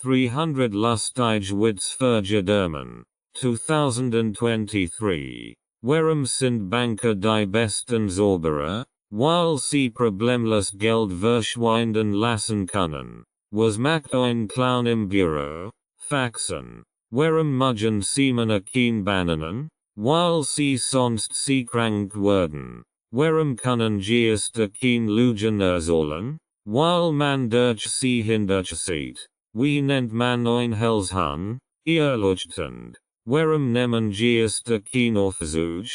300 lustige Witzvergedermen. 2023. Warum sind Banker die besten Zauberer? Weil sie problemlos Geld verschwinden lassen können. Was macht ein Clown im Büro? Faxen. Warum mögen sie Männer kein Bananen? Weil sie sonst sie krank werden. Warum können Geister kein Lügen erzählen? Weil man durch sie hindurchsieht. Wie nennt man ein Hellshahn? Irrleuchtend. Warum nehmen Geister kein Aufzug?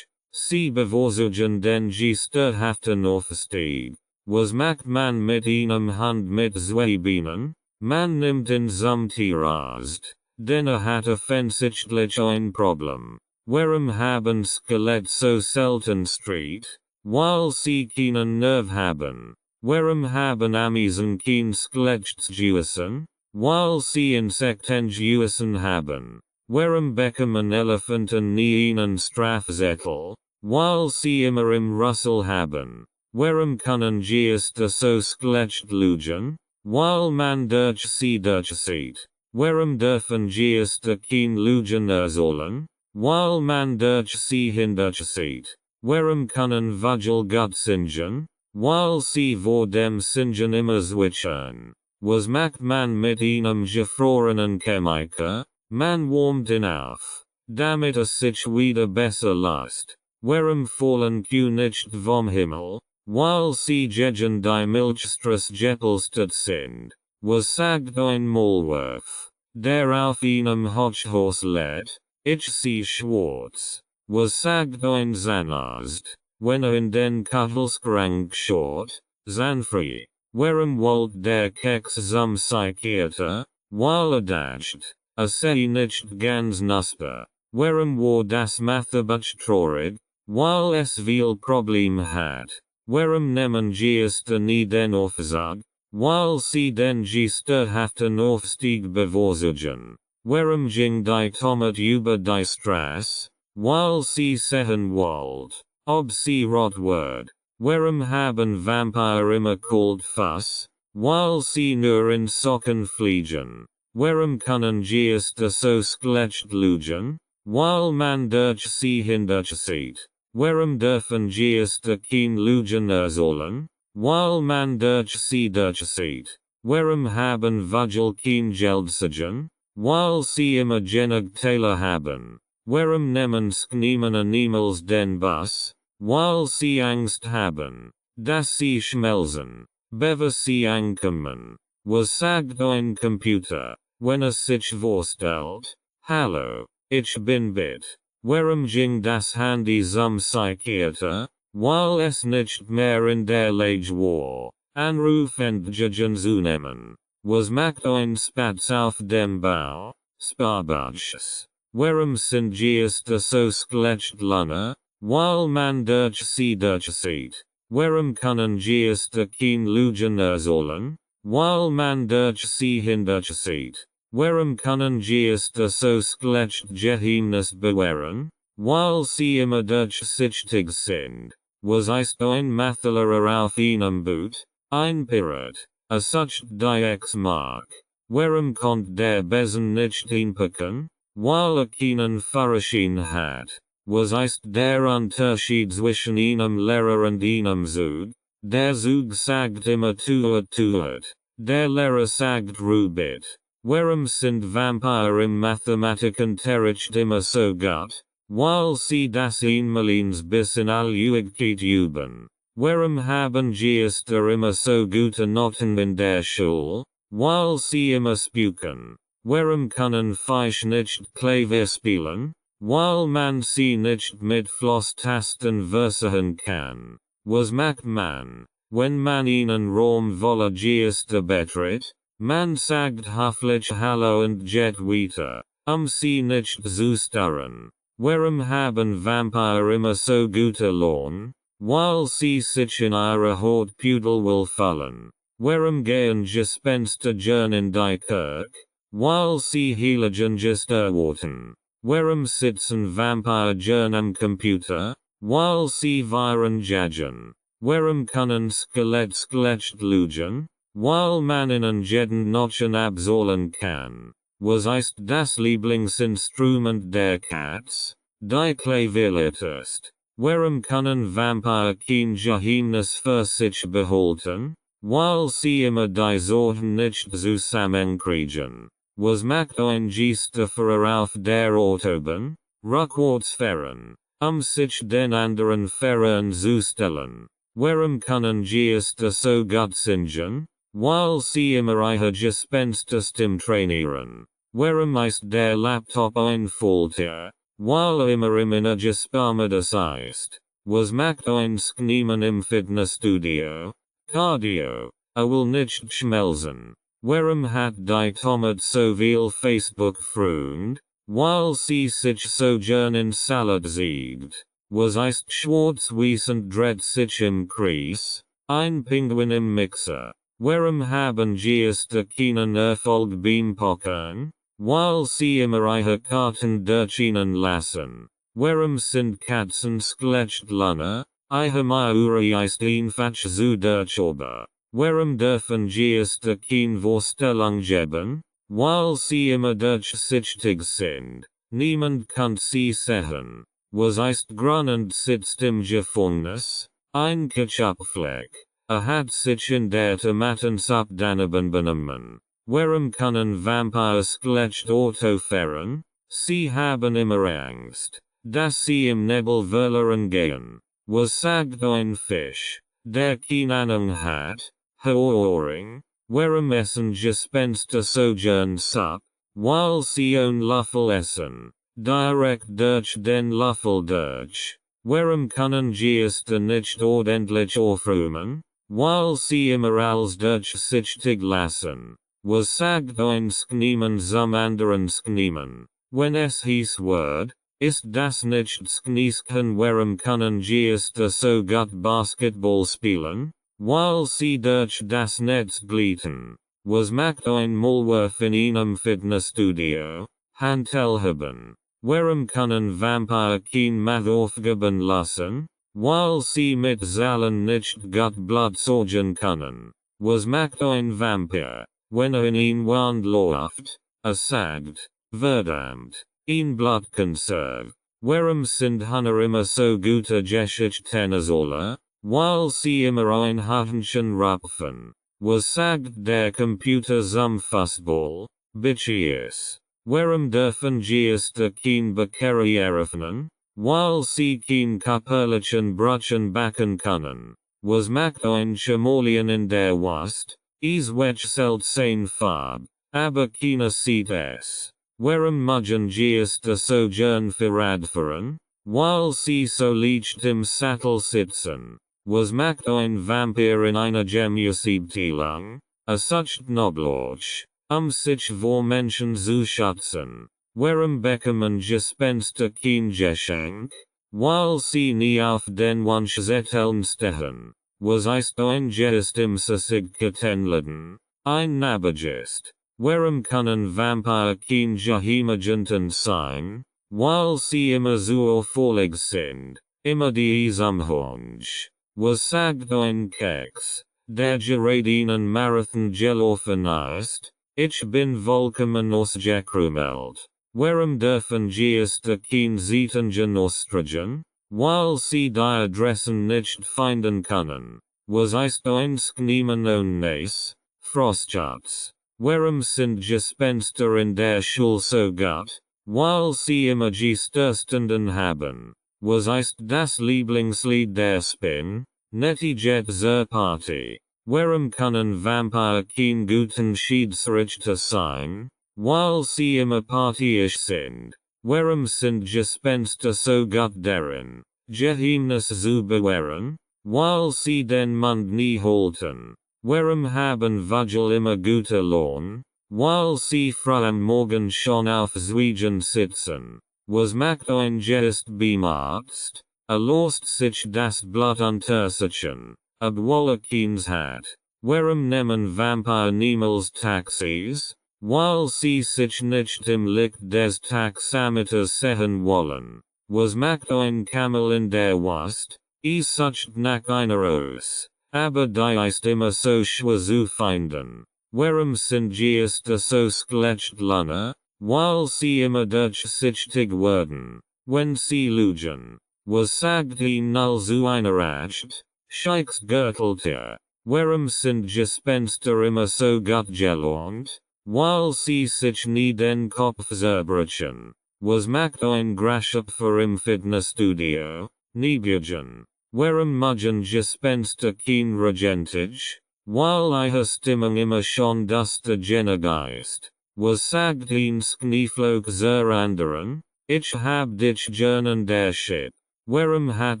Sie bevorzugen den geisterhaften Aufstieg. Was macht man mit einem Hund mit zwei Beinen? Man nimmt ihn zum Tierarzt. Denn hat offensichtlich ein Problem. Warum haben Skelett so selten Streit? Weil sie keinen Nerv haben. Warum haben Amisen kein Skelettjuissen? Weil sie Insektenjuissen haben. Warum bekommen Elefanten nie einen Strafzettel? Weil sie immer im Rüssel haben. Warum können Geister so schlecht lügen? Weil man durch sie durchsieht. Warum dürfen Geister kein Lügen erzählen? Weil man durch sie hindurchsieht. Warum können Vögel gut singen? Weil sie vor dem Singen immer zwitschern. Was macht man mit einem gefrorenen Chemiker? Man wärmt ihn auf. Damit sich wieder besser lässt. Warum fallen Q nicht vom Himmel? Weil sie gegen die Milchstraße getestet sind. Was sagt ein Maulwurf? Der auf einem Hochhaus lebt? Ich sehe schwarz. Was sagt ein Zahnarzt? Wenn in den Kachelsschrank schaut? Zahnfrei. Warum wollt der Keks zum Psychiater? Weil dacht. Sei nicht ganz nusper. Warum war das Mathebuch traurig? Weil es viel Problem hat. Warum nehmen Geister nie den Aufzug? Weil sie den geisterhaften Aufstieg bevorzugen. Warum ging die Tomat über die Straße? Weil sie sehen wollt. Ob sie rot wird. Warum haben Vampire immer kalt Fuss? Weil sie nur in Socken fliegen. Warum können Geister so schlecht lügen? Weil man durch sie hindurchsieht. Warum dürfen Geister kein Lügen erzählen? Weil man durch sie durchsieht. Warum haben Vögel kein Geldsorgen? Weil sie immer genug Teile haben. Warum nehmen Schneemann niemals den Bus? Weil sie Angst haben. Dass sie schmelzen. Bevor sie ankommen. Was sagt ein Computer? Wenn es sich vorstellt? Hallo, ich bin Bit. Warum ging das Handy zum Psychiater? Weil es nicht mehr in der Lage war. Anruf entgegen zu nehmen. Was macht ein Spatz auf dem Bau? Sparbuches. Warum sind Geister so schlecht lange? Weil man durch sie durchsieht. Warum können Geister kein Lügen erzählen? Weil man durch sie hindurchsieht. Warum können Geister so schlecht Geheimnis bewahren? Weil sie immer durchsichtig sind. Was ist ein Mathelerer auf einem Boot? Ein Pirat. Sucht die Ex-Mark. Warum kommt der Besen nicht hinpacken? Weil keinen Führerschein hat. Was ist der Unterschied zwischen einem Lehrer und einem Zug? Der Zug sagt immer tuet. Der Lehrer sagt Rubit. Warum sind Vampire im Mathematikunterricht immer so gut? Weil sie das Einmalins bis in Allewigkeit üben. Warum haben Geister immer so gute Noten in der Schule? Weil sie immer spuken. Warum können Fisch nicht Klavier spielen? Weil man sie nicht mit Flosstasten versichern kann. Was macht man, wenn man einen Raum voller Geister betritt? Man sagt höflich Hallo und geht weiter, sie nicht zu stören. Warum haben Vampire immer so gute Laune? Weil sie sich in ihre Hautpudel will fallen. Warum gehen Gespenster gern in die Kirche? Weil sie Heiligen erwarten. Warum sitzen Vampire gern am Computer? Weil sie Viren jagen. Warum können Skelett schlecht lügen? Weil man ihnen jeden Notchen absohlen kann, was ist das Lieblingsinstrument der Katz? Die Klavierlittest. Warum können Vampire kein Geheimnis für sich behalten? Weil sie immer die Sorgen nicht zusammenkriegen. Was macht ein Geisterfahrer auf der Autobahn? Rückwärts fahren, sich den anderen Fahrern zu stellen. Warum können Geister so gut singen? Weil sie immer ihre Gespensterstimme trainieren. Warum ist der Laptop ein Folter? Weil immer im Gesparmedes ist. Was macht ein Schneemann im Fitnessstudio? Cardio. Will nicht schmelzen. Warum hat die Tomat so viel Facebook-Freund? Weil sie sich so gern in Salat siegt. Was ist schwarz-weißend dreht sich im Kreis? Ein Pinguin im Mixer. Warum haben Geister keinen Erfolg beim Pokern? Weil sie immer ihre Karten durchschienen lassen. Warum sind Katzen schlecht Lunge? Ihre Mauri ist einfach zu durchschaubar. Warum dürfen Geister kein Vorstellung geben? Weil sie immer durchsichtig sind. Niemand kann sie sehen. Was ist Grün und sitzt im Gefängnis? Ein Ketchupfleck. Hat sich in der Tomatensuppe daneben benommen. Warum können Vampires schlecht Auto fahren? Sie haben immer Angst, dass sie im Nebel verloren gehen. Was sagt ein Fisch, der keine Ahnung hat? Ohrring. Warum essen Gespenster so gern Suppe? Weil sie ein Löffel essen. Direkt durch den Löffel durch. Warum können Geister nicht ordentlich aufräumen? Weil sie immer alles durchsichtig lassen. Was sagt ein Schneemann zum anderen Schneemann? Wenn es hieß Word, ist das nicht Schneesken? Warum können Geister so gut Basketball spielen? Weil sie durch das Netz gleiten. Was macht ein Maulwurf in einem Fitnessstudio? Handheben. Warum können Vampire kein Math aufgeben lassen? Weil sie mit Zahlen nicht gut Blut sorgen können. Was macht ein Vampir, wenn in ihn Wand läuft? Sagt, verdammt, ein Blutkonserv. Warum sind Hunter immer so gute Geschichtenorzähler? Weil sie immer ein Hörnchen rupfen. Was sagt der Computer zum Fußball? Bitches. Warum dürfen Geister kein Bäckerei eröffnen? Weil sie kein Kapperlichen Brötchen backen können. Was macht ein Chameleon in der Wurst? Es wechselt seine Farbe, aber keiner sieht es. Warum mögen Geister so gern Fahrradfahren? Weil sie so leicht im Sattel sitzen. Was macht ein Vampir in einer Gemüseabteilung? Sucht Knoblauch, sich vor Menschen zu schützen. Warum bekommen Gespenster kein Geschenk? Weil sie nie auf den Wunschzetteln stehen. Was ist ein Geist im Sigketenladen? Ein Nabagist. Warum können Vampire kein Geheimagenten sein? Weil sie immer so auffällig sind. Immer die Isumhunch. Was sagt ein Keks, der gerade einen Marathon gelaufen ist? Ich bin vollkommen ausgekrümelt. Warum dürfen Geister kein Zettelchen austragen? Weil sie die Adressen nicht finden können. Was ist ein Schneemann ohne Näs? Frostschutz. Warum sind Gespenster in der Schule so gut? Weil sie immer Geisterstunden haben. Was ist das Lieblingslied der Spin? Netiquette zur Party. Warum können Vampire kein guten Schiedsrichter sein? Weil sie immer partyisch sind. Warum sind Gespenster so gut darin, Geheimnis zu bewahren? Weil sie den Mund nie halten. Warum haben Vögel immer gute Laune? Weil sie früh am Morgen schon auf Zwiegen sitzen. Was macht ein Geist beim Arzt? Lässt sich das Blut untersuchen, obwohl er keins hat. Warum nehmen Vampire niemals Taxis? Weil sie sich nicht im Licht des Taxameters sehen wollen. Was macht ein Kamel in der Wurst? Sucht nach einer aus, aber ist immer so schwer zu finden. Warum sind Geister so schlecht Laune, weil sie immer durchsichtig werden, wenn sie lügen? Was sagt ihn null zu einer Acht? Scheichs Gürteltier. Warum sind Gespenster immer so gut gelohnt? Weil sie sich nie den Kopf zerbrechen. Was macht ein Grasshopper im Fitnessstudio? Nebugen. Warum mögen Gespenster kein Regentage? Weil ihre Stimmung immer schon duster Geist. Was sagt ins Knieflug zur anderen? Ich hab dich gern der Ship. Warum hat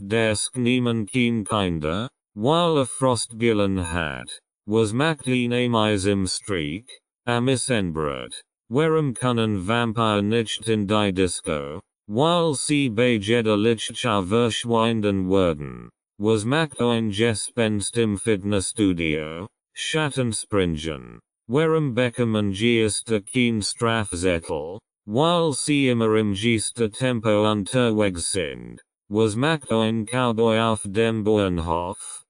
das Kniemen kein Kinder? Weil Frostbüllen hat. Was macht ihn emis im Streak? Amisenbrot. Warum können Vampire nicht in die Disco? Weil sie bei jeder Lichtschau verschwinden werden. Was macht ein Gespenst im Fitnessstudio? Schattenspringen. Warum bekommen Geister kein Strafzettel? Weil sie immer im Geistertempo unterwegs sind. Was macht ein Cowboy auf dem Bauernhof?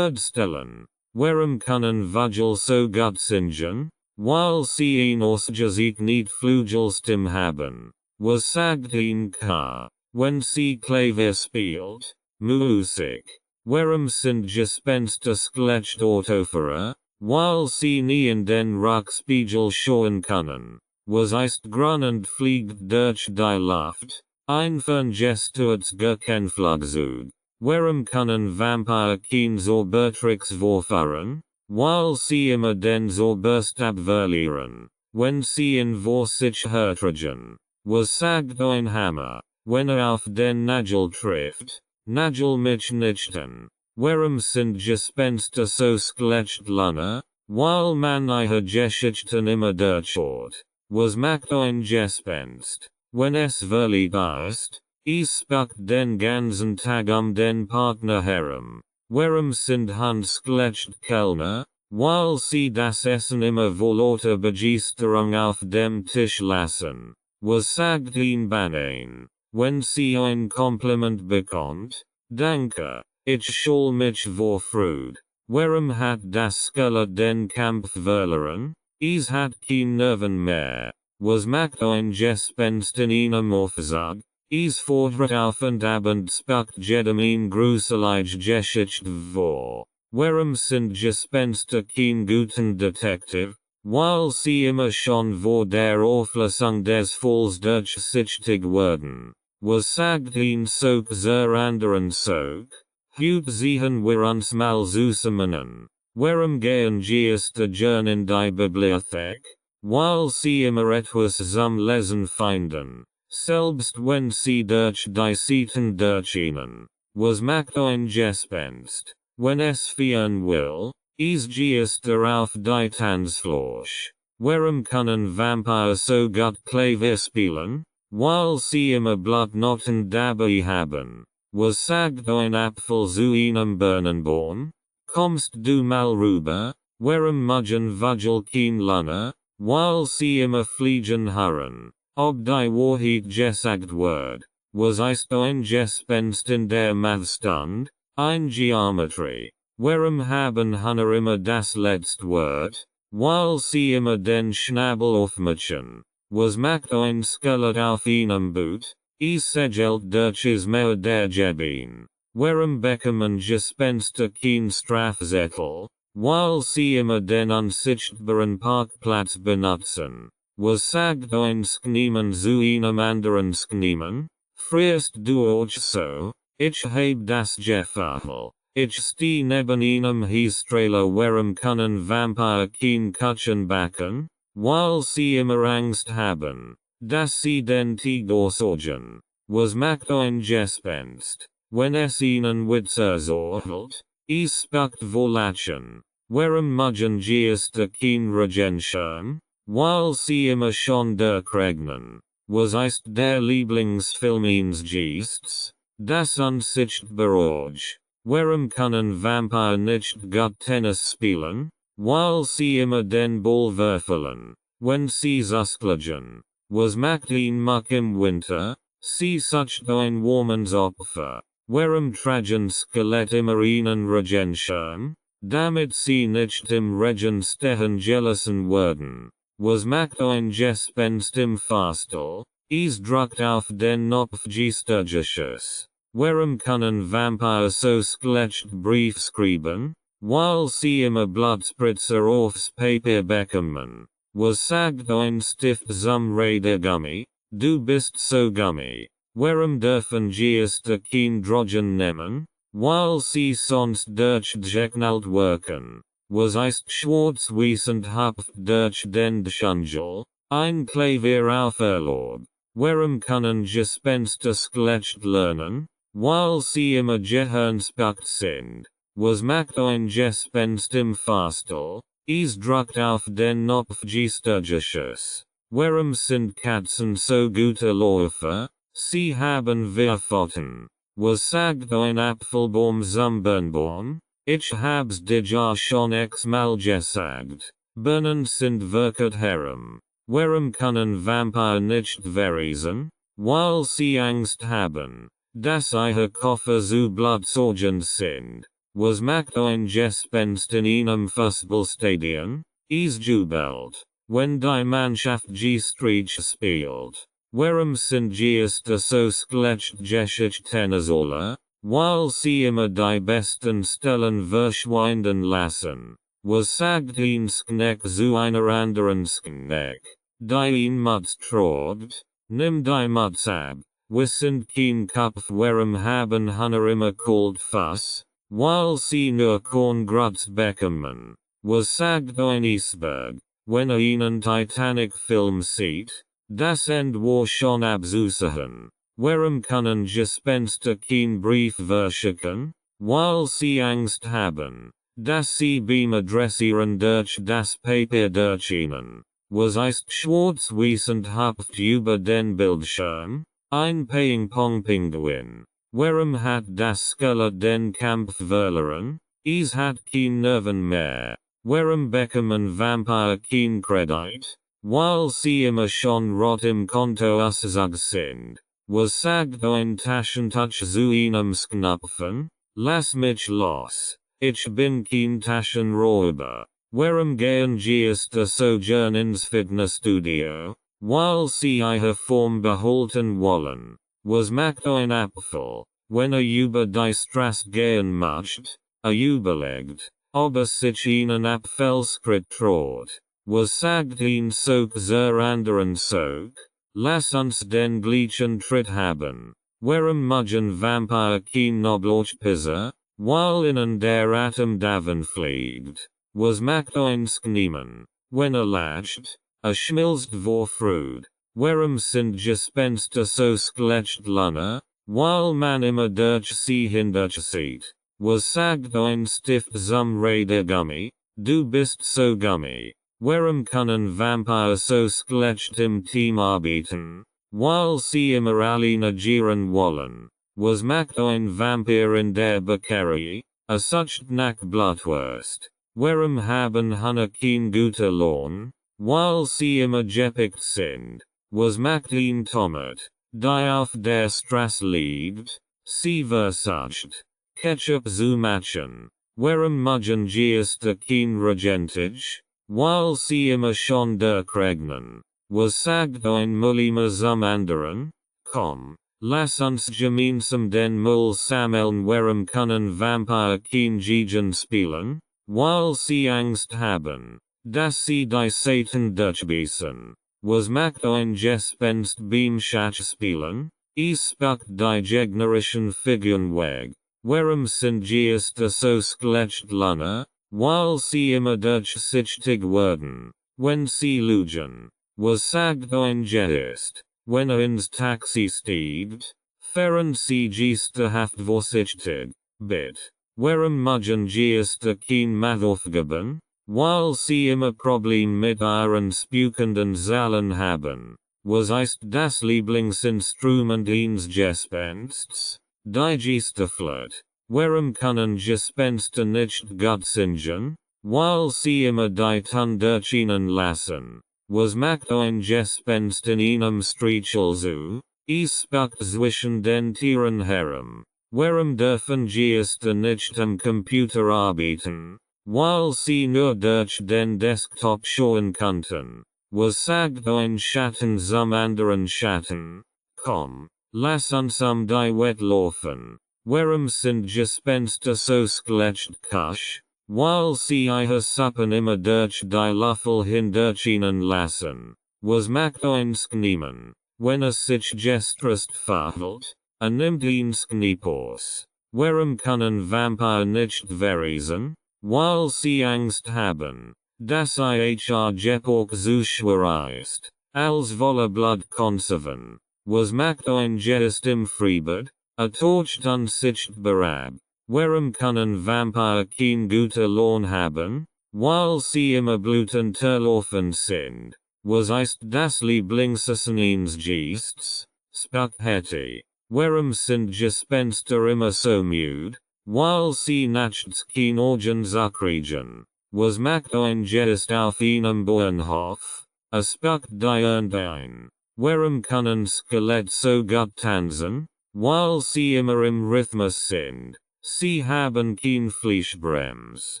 Stellen. Warum können Vögel so gut singen? Weil sie ein Ausgesicht nicht Flügelstimme haben. Was sagt ein K, wenn sie Klavier spielt? Musik. Warum sind Gespenster schlecht Autofahrer? Weil sie nie in den Rückspiegel schauen können. Was ist grün und fliegt durch die Luft? Ein Ferngesturzgurkenflugzeug. Warum können Vampire kein Zaubertricks vorfahren? Weil sie immer den Zauberstab verlieren, wenn sie in vor sich hertragen. Was sagt ein Hammer, wenn auf den Nagel trifft? Nagel mich nichten. Warum sind Gespenster so schlecht Laune? Weil man ihre Geschichten immer durchschaut. Was macht ein Gespenst, wenn es verliebt ist? Es spuckt den ganzen Tag den Partner herum. Warum sind Hunde schlecht Kellner? Weil sie das Essen immer vor lauter Begeisterung auf dem Tisch lassen. Was sagt ihn Banan, wenn sie ein Kompliment bekommt? Danke, ich schul mich vor Freude. Warum hat das Skelett den Kampf verloren? Es hat kein Nerven mehr. Was macht ein Gespenst in einem Aufzug? Es fordert auf und ab und spuckt jedem ein gruselig Geschichte vor. Warum sind Gespenster kein guten Detektiv? Weil sie immer schon vor der Auflösung des Falls durchsichtig werden. Was sagt ihn Sog zur anderen Sog? Hut sehen wir uns mal zusammen. Warum gehen Geister gern in die Bibliothek? Weil sie immer etwas zum Lesen finden. Selbst wenn sie durch die Seiten durchgehen. Was macht ein Gespenst, wenn es feiern will? Es Geister auf die Tanzfläche. Warum können Vampire so gut Klavier spielen? Weil sie immer Blutnoten dabei haben. Was sagt ein Apfel zu einem Birnenbaum? Kommst du mal rüber? Warum mögen Vögel kein Laune? Weil sie immer fliegen hören. Ob die Wahrheit gesagt wird. Was ist ein Gespenst in der Mathstund? Ein Geometrie. Warum haben Hunde immer das letzte Wort? Weil sie immer den Schnabel aufmachen. Was macht ein Skelett auf einem Boot? Es segelt durch mehr der Jebin. Warum bekommen Gespenster kein Strafzettel? Weil sie immer den unsichtbaren Parkplatz benutzen. Was sagt ein Skniemen zu einem anderen Skniemen? Frierst du auch so? Ich hab das Gefühl. Ich steh neben einem Hestrailer. Warum können Vampire kein Kutschen backen? Weil sie immer Angst haben, dass sie den Tiger sorgen. Was macht ein Gespenst, wenn es ihnen Witze erzählt? Es spuckt vor Lachen. Warum mögen Geister kein Regenschirm? Weil sie immer schon durchregnen. Was ist der Lieblingsfilm eines Geists? Das unsichtbare Auge. Warum können Vampire nicht gut Tennis spielen? Weil sie immer den Ball würfeln, wenn sie zusklagen. Was macht ihn muck im Winter? Sie sucht ein warmes Opfer. Warum tragen Skelett immer einen Regenschirm? damit sie nicht im Regen stehen gelassen werden, was macht ein Gespenst im Fastel, es drückt auf den Knopf des Sturgisches. Warum können Vampire so schlecht Brief schreiben, weil sie immer Blutspritzer aufs Papier bekommen? Was sagt ein Stift zum Redegummi? Du bist so gummi. Warum dürfen sie es kein Drogen nehmen? Weil sie sonst durch geknallt wirken. Was ist schwarz-weißend hüpft durch den Dschungel? Ein Klavier auf Urlaub. Warum können Gespenster schlecht lernen? Weil sie immer gehirnspackt sind. Was macht ein Gespenst im Fastel? Es drückt auf den Knopf des Sturgisches. Warum sind Katzen so gute Läufer? Sie haben wir Pfoten. Was sagt ein Apfelbaum zum Birnbaum? Ich hab's dir schon x-mal gesagt. Birnen sind wirklich haram. Warum können Vampire nicht verreisen? Weil sie Angst haben, dass ihre Koffer zu blutsorgend sind. Was macht ein Gespenst in einem Fußballstadion? Es jubelt, wenn die Mannschaft Streich spielt. Warum sind Geister so schlecht Geschichtenola? Weil sie immer die besten Stellen verschwinden lassen. Was sagt ein Skneck zu einer anderen Skneck, die ihn Mutz tragt? Nimm die Mutz ab. Wir sind kein Kopf, warum haben Hunter immer kalt Fuss? Weil sie nur Korngrutz bekommen. Was sagt ein Eisberg, wenn einen Titanic-Film sieht? Das End war schon abzusagen. Warum können Gespenster kein Brief verschicken? Weil sie Angst haben, dass sie beim Adressieren durch das Papier durchschienen. Was ist schwarz-weißend hüpft über den Bildschirm? Ein Ping-Pong-Pinguin. Warum hat das Skelett den Kampf verloren? Es hat kein Nerven mehr. Warum bekommen Vampire kein Kredit? Weil sie immer schon rot im Konto auszug sind. Was sagt ein Taschentuch zu einem Knöpfen? Lass mich los. Ich bin kein Taschenräuber. Warum gehen Geister so gern ins Fitnessstudio? Weil sie ihre Form behalten wollen. Was macht ein Apfel, wenn über die Straße gehen möchte? Überlegt, ob sich einen Apfelskrit traut. Was sagt ein Sog zur anderen Sog? Lass uns den gleichen Tritt haben. Warum mögen Vampire kein Knoblauchpizza? Weil ihnen der Atem davonfliegt. Was macht ein Skniemen, wenn lacht? Schmilzt vor Freude. Warum sind Gespenster so schlecht Lunner? Weil man immer durch sie hindurchsieht. Was sagt ein Stift zum Redegummi? Du bist so gummi. Warum können Vampire so schlecht im Team arbeiten? Weil sie immer alleine agieren wollen. Was macht ein Vampir in der Bäckerei? Sucht nach Blutwurst. Warum haben Hunter kein gute Lohn? Weil sie immer gepickt sind. Was macht ein Tomat, die auf der Straße liegt? Sie versucht, Ketchup zu machen. Warum mögen Geister kein Regentage? Weil sie immer schon durchregnen. Was sagt ein Mullimer zum anderen? Komm, lass uns gemeinsam den Müll sammeln. Warum können Vampire kein Gegen spielen? Weil sie Angst haben, dass sie die Satan durchbeißen. Was macht ein Gespenst beim Schachspielen? Es spuckt die gegnerischen Figuren weg. Warum sind Geister so schlecht Lunner? Weil sie immer durchsichtig werden, wenn sie lügen. Was sagt ein Geist, wenn ins Taxi steigt? Fahren sie geisterhaft vorsichtig, bitte. Warum mögen Geister kein Math aufgeben? Weil sie immer Problem mit ihren spukenden Zahlen haben. Was ist das Lieblingsinstrument eines Gespensts? Die Geisterflirt. Warum können Gespenster nicht gut singen? Weil sie immer die Ton durchschienen lassen. Was macht ein Gespenst in einem Streichelzoo? Es spuckt zwischen den Tieren herum. Warum dürfen Geister nicht am Computer arbeiten? while sie nur durch den Desktop schauen konnten, was sagt ein Schatten zum anderen Schatten? Komm, lass uns die Welt laufen. Warum sind Gespenster so schlecht kusch? Weil sie ihre Suppen immer durch die Löffel hindurchgehen lassen. Was macht eins Kniemen, wenn es sich gestrest verhält? Nimmt eins Kniepos. Warum können Vampire nicht verreisen? Weil sie Angst haben, dass ihr Gepäck zu schwer ist, als wolle Blut konserven. Was macht ein Geist im Freibad? Torcht unsichtbar ab. Warum können Vampire kein gute Laune haben? Weil sie immer blutenterlaufen sind. Was ist das Lieblingsessen eines Geists? Spaghetti. Warum sind Gespenster immer so müde? Weil sie nachts kein Organs kriegen. Was macht ein Geist auf einem Bauernhof? Spuckt die ein. Warum können Skelett so gut tanzen? Weil sie immer im Rhythmus sind. Sie haben kein Fleischbrems.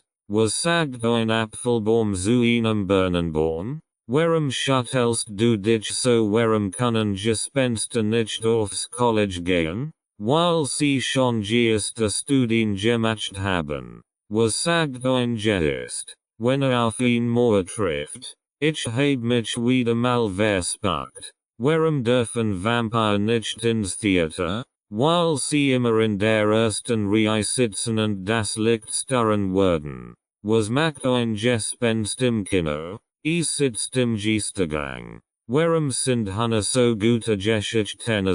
Was sagt ein Apfelbaum zu einem Birnenbaum? Warum schüttelst du dich so? Warum können Gespenster nicht aufs College gehen? Weil sie schon Geister Studien gemacht haben. Was sagt ein Geist, wenn auf ihn Moor trifft? Ich hab mich wieder mal verspuckt. Warum dürfen Vampire nicht ins Theater? Weil sie immer in der ersten Reihe sitzen und das Licht starren würden. Was macht ein Gespenst im Kino? Es sitzt im Geistergang. Warum sind Hunde so gute Geschichten?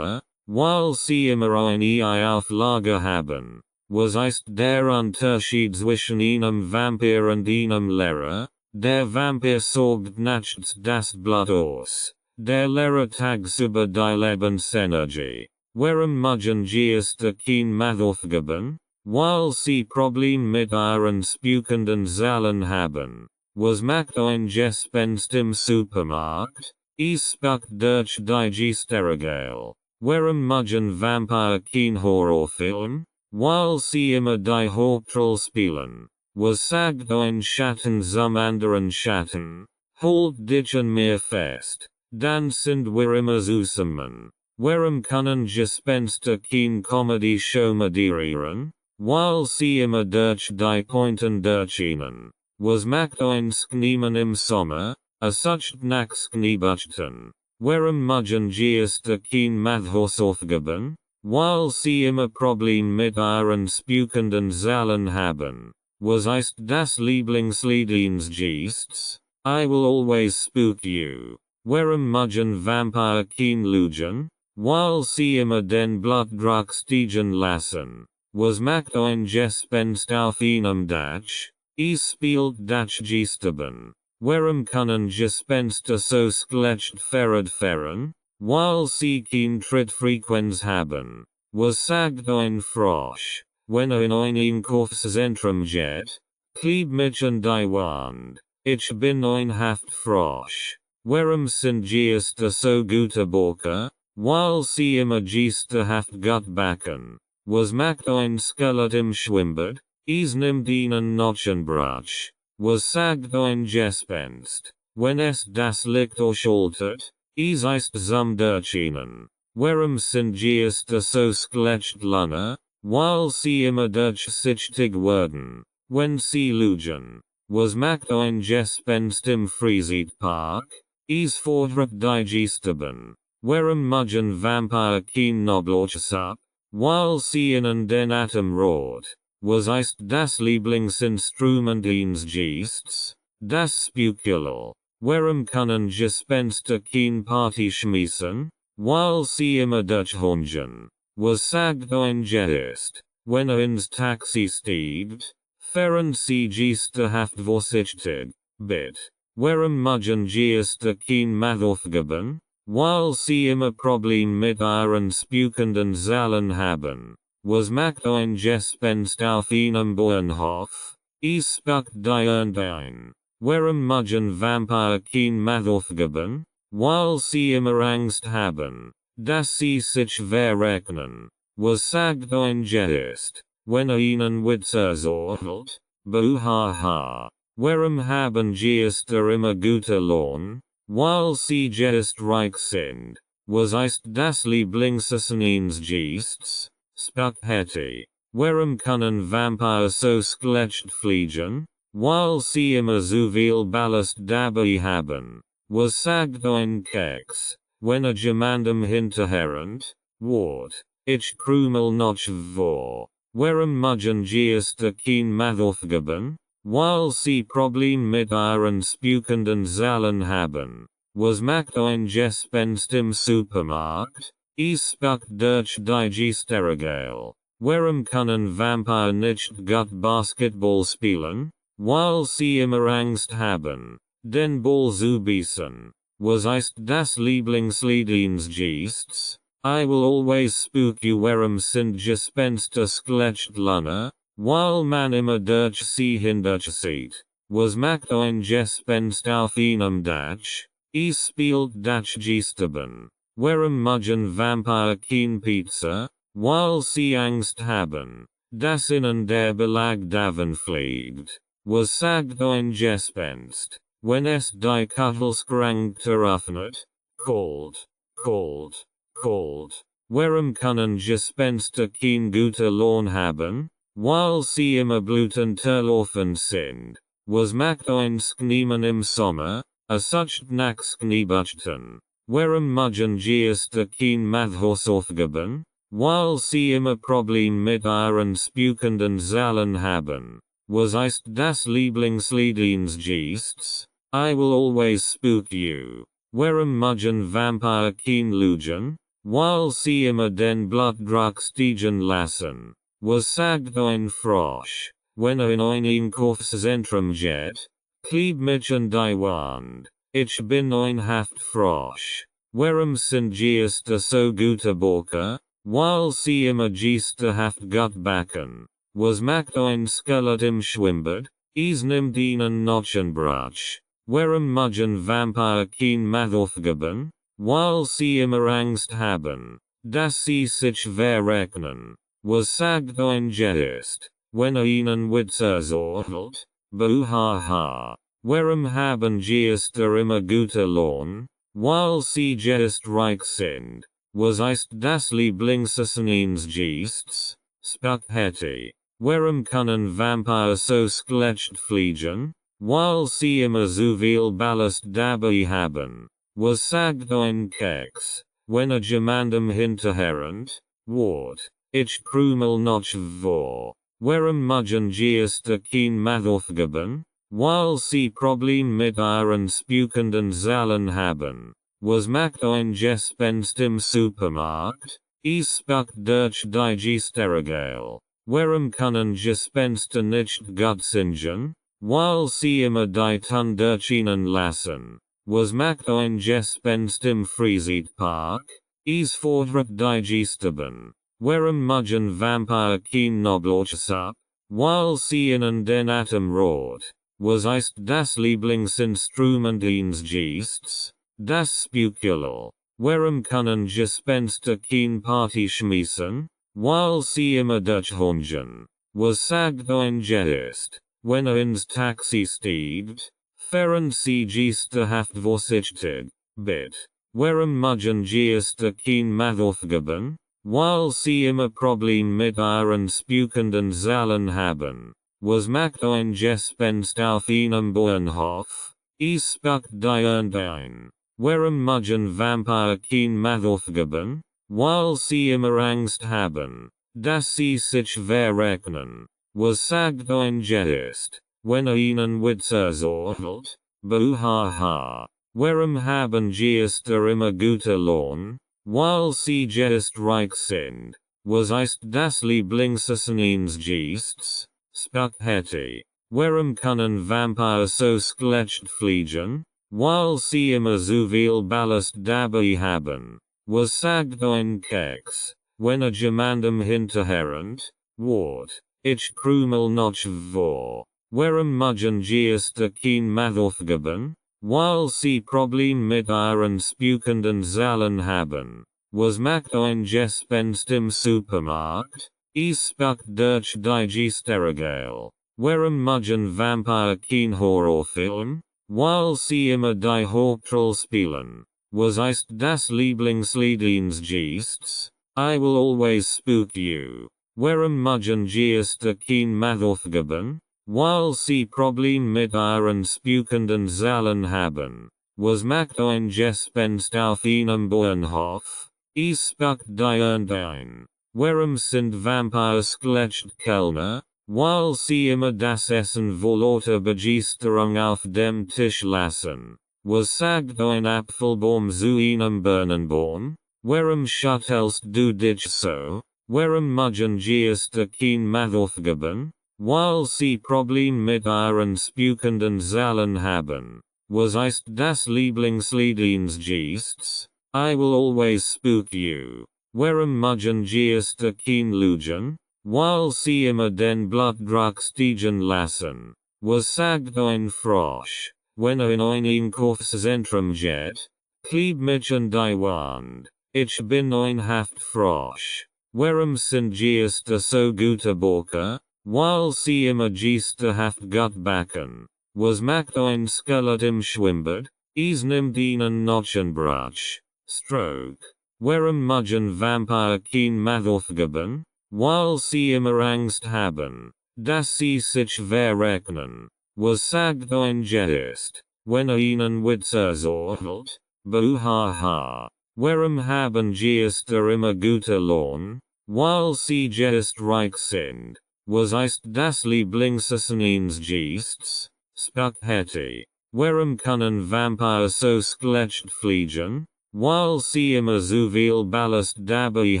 Weil sie immer ein Ei auf Lager haben. Was ist der Unterschied zwischen einem Vampir und einem Lehrer? Der Vampir saugt nachts das Blut aus. Der Lehrer tagsüber die Lebensenergie. Warum mögen Geister kein Math aufgeben? Weil sie Probleme mit ihren spukenden Zahlen haben. Was macht ein Gespenst im Supermarkt? Es spuckt durch die Geisterregale. Warum mögen Vampire kein Horrorfilm? Weil sie immer die Hauptrolle spielen. Was sagt ein Schatten zum anderen Schatten? Halt dich an mir fest. Dann sind wir immer zusammen. Warum können Gespenster kein Comedy-Show moderieren? Weil sie immer durch die Pointen durchgehen. Was macht ein Kniemen im Sommer? Sucht nach Kniebuchten. Warum mögen Geister kein Mathhaus aufgeben? Weil sie immer Probleme mit ihren spukenden Zahlen haben. Was ist das Lieblingslied eines Geists? I will always spook you. Warum mögen Vampire kein Lügen? Weil sie immer den Blutdruck steigen lassen. Was macht ein Gespenst auf einem Dach? Es spielt Dachgeisterbahn. Warum können Gespenster so schlecht fahren? Weil sie kein Trittfrequenz haben. Was sagt ein Frosch, wenn in ein Einkaufszentrum geht? Kleeb mich an die Wand. Ich bin ein Haftfrosch. Warum sind Geister so gute Bäcker? Weil sie immer geisterhaft gut backen. Was macht ein Skelett im Schwimmbad? Es nimmt einen Notchenbrach. Was sagt ein Gespenst, wenn es das Licht ausschaltet? Es ist zum Durchgehen. Warum sind Geister so schlecht lange? Weil sie immer durchsichtig werden, wenn sie lügen. Was macht ein Gespenst im Freizeitpark? Es fordert die Geisterbahn. Warum mögen Vampire kein Knoblauchsuppe? Weil sie ihnen den Atem rot. Was ist das Lieblingsinstrument eines Geists? Das Spukulal. Warum können Gespenster kein Party schmeißen? Weil sie immer durchhungen. Was sagt ein Geist, wenn ins Taxi steigt? Fahren sie geisterhaft vorsichtig, bitte. Warum mögen Geister kein Math aufgeben? Weil sie immer Probleme mit ihren spukenden Zahlen haben. Was macht ein Gespenst auf einem Bauernhof? Es spuckt die ein. Warum mögen Vampire kein Math aufgeben? Weil sie immer Angst haben, dass sie sich verrechnen. Was sagt ein Geist, wenn ihnen Witze erzählt? Buhaha. Warum haben Geister immer gute Laune? Weil sie geistreich sind. Was ist das Lieblingsessen eines Geists? Spaghetti. Warum können Vampire so schlecht fliegen? Weil sie immer so viel Ballast dabei haben. Was sagt ein Keks, wenn jemandem hinterherrend? Wort. Ich krümel noch vor. Warum mögen Geister kein Math aufgeben? Weil sie Problem mit ihren spukenden Zahlen haben. Was macht ein Gespenst im Supermarkt? Es spuckt durch die Geisterregale. Warum können Vampire nicht gut Basketball spielen? Weil sie immer Angst haben, den Ball zu beißen. Was ist das Lieblingslied eines Geists? I will always spook you. Warum sind Gespenster schlecht Laune? Weil man immer durch sie hindurchsieht. Was macht ein Gespenst auf einem Dach? Es spielt Dachgeisterbahn. Warum mögen Vampire kein Pizza? Weil sie Angst haben, dass ihnen der Belag davonfliegt. Was sagt ein Gespenst, wenn es die Kachelskränke öffnet? Cold, cold, cold. Warum können Gespenster kein gute Laune haben? Weil sie immer blutenterlaufen sind. Was macht ein Schneemann im Sommer? Sucht nach Schneebuchten. Warum mögen Geister kein Mathhaus aufgeben? Weil sie immer Problem mit ihren spukenden Zahlen haben. Was ist das Lieblingslied eines Geists? I will always spook you. Warum mögen Vampire kein Lügen? Weil sie immer den Blutdruck steigen lassen. Was sagt ein Frosch, wenn in ein Einkaufszentrum geht? Kleeb mich an die Wand. Ich bin ein Haftfrosch. Warum sind Geister so gute Borker? Weil sie immer geisterhaft gut backen. Was macht ein Skelett im Schwimmbad? Es nimmt ihnen noch ein Brutsch. Warum mögen Vampire kein Math aufgeben? Weil sie immer Angst haben, dass sie sich verrechnen. Was sagt ein Geist, wenn ihnen Witze erzählt? Buhaha. Warum haben Geister immer gute Laune? Weil sie geistreich sind. Was ist das Lieblingsessen eines Geists? Spaghetti. Warum können Vampire so schlecht fliegen? Weil sie immer so viel Ballast dabei haben. Was sagt ein Keks, wenn jemandem hinterherrennt? Wort. Ich krümel noch vor. Warum mögen Geister kein Math aufgeben? Weil sie Problem mit ihren spukenden Zahlen haben. Was macht ein Gespenst im Supermarkt? Es spuckt durch die Geisterregale. Warum können Gespenster nicht gut singen? Weil sie immer die Ton durch ihnen lassen. Was macht ein Gespenst im Freizeitpark? Es fordert die Geisterbahn. Warum mögen Vampire kein Knoblauchsuppe? Weil sie ihnen den Atem raubt. Was ist das Lieblingsinstrument eines Geists? Das Spukulal. Warum können Gespenster kein Party schmeißen? Weil sie immer durchhungen. Was sagt ein Geist, wenn ins Taxi steigt? Fahren sie geisterhaft vorsichtig, bitte. Warum mögen Geister kein Math aufgeben? Weil sie immer Problem mit ihren spukenden Zahlen haben. Was macht ein Gespenst auf einem Bahnhof? Es spuckt die Ernte ein. Warum mögen Vampire kein Math aufgeben? Weil sie immer Angst haben, dass sie sich verrechnen. Was sagt ein Geist, wenn ihnen Witze erzählt? Buhaha. Warum haben Geister immer gute Laune? Weil sie geistreich sind. Was ist das Lieblingsessen eines Geists? Spaghetti. Warum können Vampire so schlecht fliegen? Weil sie immer so viel Ballast dabei haben. Was sagt ein Keks, wenn jemandem hinterherrennt? Wort. Ich krümel noch vor. Warum mögen Geister kein Math aufgeben? Weil sie Problem mit ihren spukenden Zahlen haben. Was macht ein Gespenst im Supermarkt? Es spuckt durch die Geisterregale. Waarom muggen vampire geen horrorfilm? Weil sie immer die Hauptrolle spielen. Was ist das Lieblingsliedensgests? I will always spook you. Waarom muggen geeste geen Mathaufgaben? Weil sie Problem mit ihren spukenden Zahlen haben. Was macht ein Gespenst auf einem Bauernhof? Es spukt die Ernte ein. Waarom sind Vampires schlecht Kellner? Weil sie immer das Essen vor lauter Begeisterung auf dem Tisch lassen. Was sagt ein Apfelbaum zu einem Birnenbaum? Waarom schüttelst du dich so? Waarom muggen geeste geen Mathaufgaben? Weil sie Problem mit ihren spukenden Zahlen haben. Was ist das Lieblingsliedensgests? I will always spook you. Waarom muggen geeste geen Lügen? Weil sie immer den Blutdruck steigen lassen. Was sagt ein Frosch, wenn in ein Einkaufszentrum geht? Kleeb mich an die Wand. Ich bin ein Haftfrosch. Waarom sind geeste so gute Borker? Weil sie immer geeste gut backen. Was macht ein Skelett im Schwimmbad? Es nimmt einen Notchenbrach. Stroke. Waarom muggen Vampire geen Mathaufgaben? Weil sie immer Angst haben, dass sie sich verrechnen. Was sagt ein Geist, wenn ihnen Witze erzählt? Buhaha. Waarom haben Geiste immer gute Laune? Weil sie geistreich sind. Was ist das Lieblingsessensgests? Spaghetti. Waarom können Vampires so schlecht fliegen? Weil sie immer so viel Ballast dabei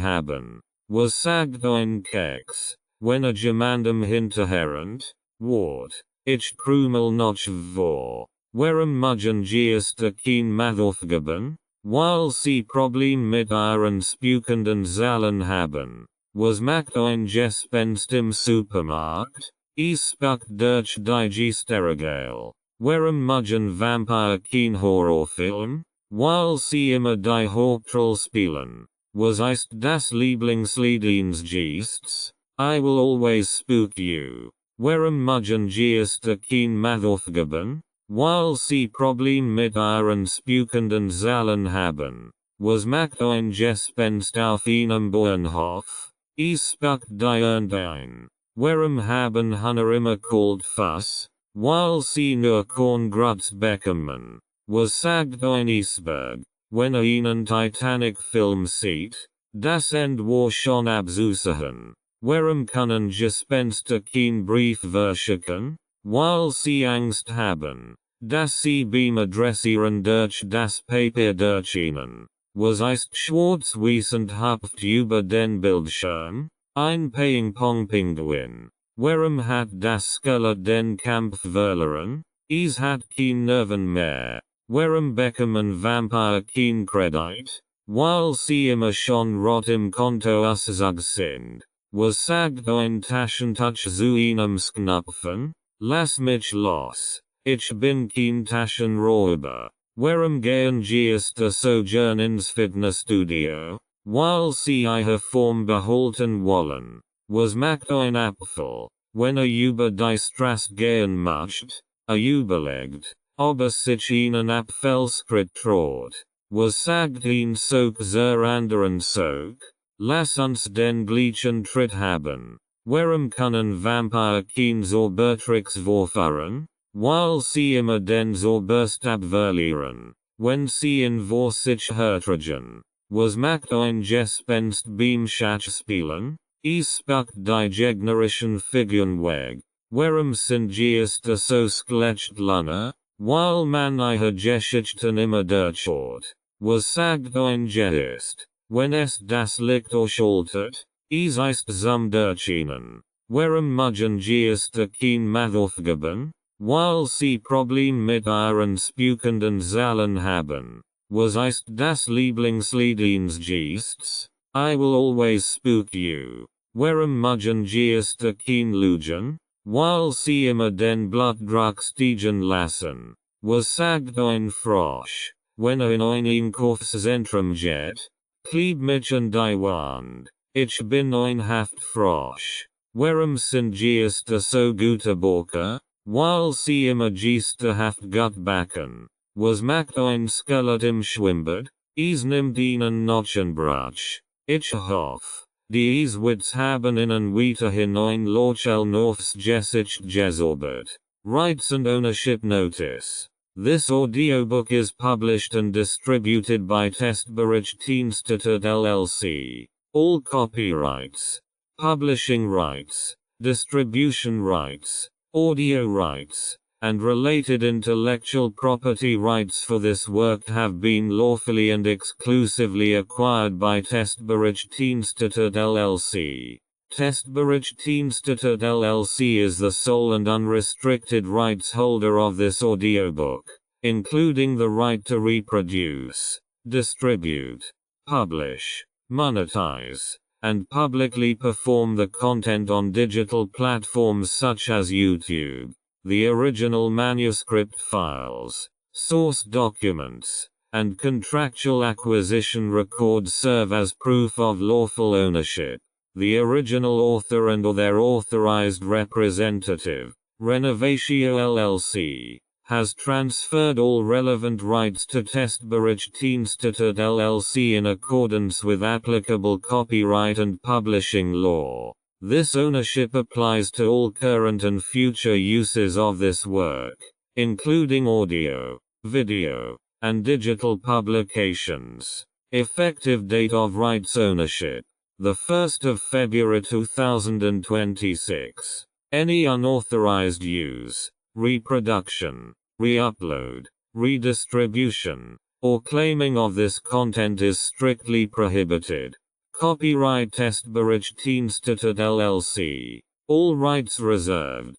haben. Was sagt ein Keks, wenn jemandem hinterherrennt? Wort. Ich krümel noch vor. Waarom muggen geeste geen Mathaufgaben? Weil sie Problem mit ihren spukenden Zahlen haben. Was macht ein Gespenst im Supermarkt? Es spukt durch die Geisterregale. Waarom muggen Vampire geen Horrorfilm? Weil sie immer die Hauptrolle spielen. Was ist das Lieblingsliedensgests? I will always spook you. Waarom muggen geeste geen Mathaufgaben? Weil sie Problem mit ihren spukenden Zahlen haben. Was macht ein Gespenst auf einem Bauernhof? Es spukt die Ernte ein. Waarom haben Hühner immer kalt Fuss? Weil sie nur Korngrutz bekommen. Was sagt ein Eisberg, wenn einen Titanic-Film sieht? Das End war schon abzusehen. Waarom können Gespenster kein Brief verschicken? Weil sie Angst haben, dass sie beim Adressieren durch das Papier durchschienen. Was ist schwarz-weiß und hüpft über den Bildschirm? Ein Ping-Pong-Pinguin. Waarom hat das Skelett den Kampf verloren? Es hat kein Nerven mehr. Waarom bekommen Vampire kein Kredit? Weil sie immer schon rot im Konto auszug sind. Was sagt ein Taschentuch zu einem Knöpfen? Lass mich los. Ich bin kein Taschenräuber. Waarom gehen geeste so gern ins Fitnessstudio? Weil sie ihre Form behalten wollen. Was macht ein Apfel, wenn über die Straße gehen möchte? Überlegt, ob sich einen Apfelskritt traut. Was sagt ihn Sog zur anderen Sog? Lass uns den gleichen Tritt haben. Waarom können Vampire kein Zaubertricks vorfahren? Weil sie immer den Zauberstab verlieren, wenn sie in vor sich hertragen. Was macht ein Gespenst beim Schachspielen? Es spukt die gegnerischen Figuren weg. Waarom sind geeste so schlecht lange? Weil man ihre Geschichten immer durchschaut. Was sagt ein Geist, wenn es das Licht ausschaltet? Es ist zum Durchschienen. Waarom muggen geeste kein Mathaufgaben? Weil sie Problem mit ihren spukenden Zahlen haben. Was ist das Lieblingsliedensgests? I will always spook you. Waarom muggen geeste kein Lügen? Weil sie immer den Blutdruck steigen lassen. Was sagt ein Frosch, wenn in ein Einkaufszentrum geht? Kleeb mich an die Wand. Ich bin ein Haftfrosch. Warum sind Geister so gute Borker, weil sie immer Geister haft gut backen? Was macht ein Skelett im Schwimmbad? Es nimmt ihnen noch ein Brach. Ich hoffe, dies Witz haben ihnen weiterhin ein Lochel Norths Gesicht gezaubert. Rights and ownership notice. This audiobook is published and distributed by Testberichtdienste LLC. All copyrights, publishing rights, distribution rights, audio rights, and related intellectual property rights for this work have been lawfully and exclusively acquired by Testberichtdienste LLC. Testberichtdienste LLC is the sole and unrestricted rights holder of this audiobook, including the right to reproduce, distribute, publish, monetize, and publicly perform the content on digital platforms such as YouTube. The original manuscript files, source documents, and contractual acquisition records serve as proof of lawful ownership. The original author and/or their authorized representative, Renovatio LLC, has transferred all relevant rights to Testberichtdienste LLC in accordance with applicable copyright and publishing law. This ownership applies to all current and future uses of this work, including audio, video, and digital publications. Effective date of rights ownership: the 1st of February 2026. Any unauthorized use, reproduction, re-upload, redistribution, or claiming of this content is strictly prohibited. Copyright Testberichtdienste LLC. All rights reserved.